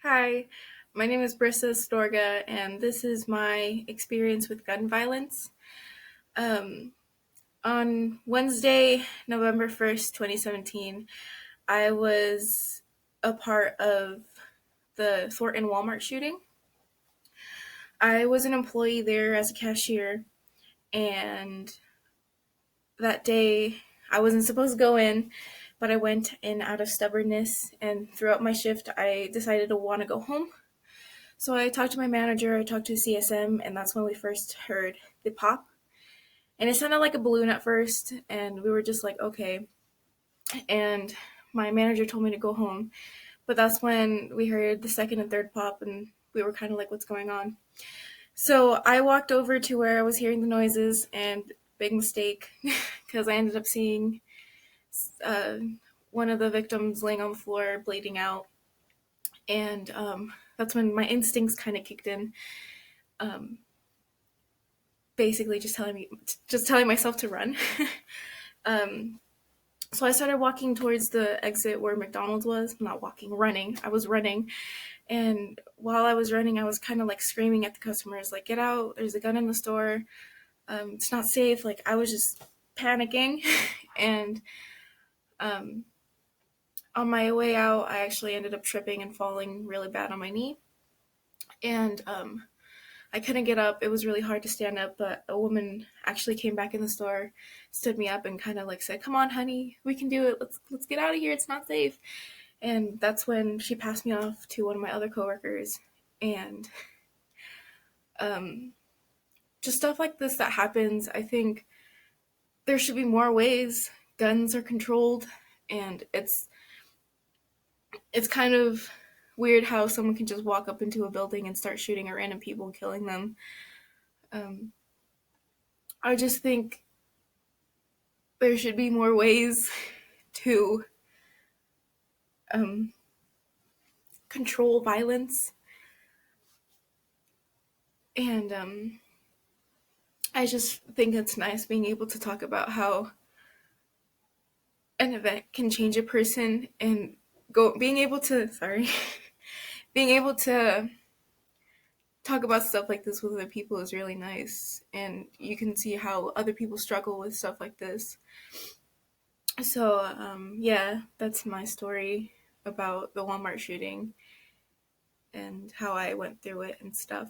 Hi, my name is Brissa Storga, and this is my experience with gun violence. Um, on Wednesday, November 1st, 2017, I was a part of the Thornton Walmart shooting. I was an employee there as a cashier, and that day I wasn't supposed to go in, but I went in out of stubbornness, and throughout my shift, I decided to want to go home. So I talked to my manager, I talked to CSM, and that's when we first heard the pop. And it sounded like a balloon at first, and we were just like, okay. And my manager told me to go home. But that's when we heard the second and third pop, and we were kind of like, what's going on? So I walked over to where I was hearing the noises, and big mistake, because I ended up seeing uh, one of the victims laying on the floor, bleeding out. And that's when my instincts kind of kicked in. Um, Basically just telling myself to run. um, so I started walking towards the exit where McDonald's was. Not walking, running. I was running, and while I was running, I was kind of like screaming at the customers, like, "Get out! There's a gun in the store. It's not safe." Like I was just panicking, and um, on my way out, I actually ended up tripping and falling really bad on my knee, and I couldn't get up. It was really hard to stand up, but a woman actually came back in the store, stood me up, and kind of like said, "Come on, honey, we can do it. Let's get out of here. It's not safe." And that's when she passed me off to one of my other coworkers, and um, just stuff like this that happens. I think there should be more ways guns are controlled, and it's kind of weird how someone can just walk up into a building and start shooting at random people and killing them. Um, I just think there should be more ways to um, control violence. And I just think it's nice being able to talk about how an event can change a person and being able to, sorry, being able to talk about stuff like this with other people is really nice. And you can see how other people struggle with stuff like this. So, yeah, that's my story about the Walmart shooting and how I went through it and stuff.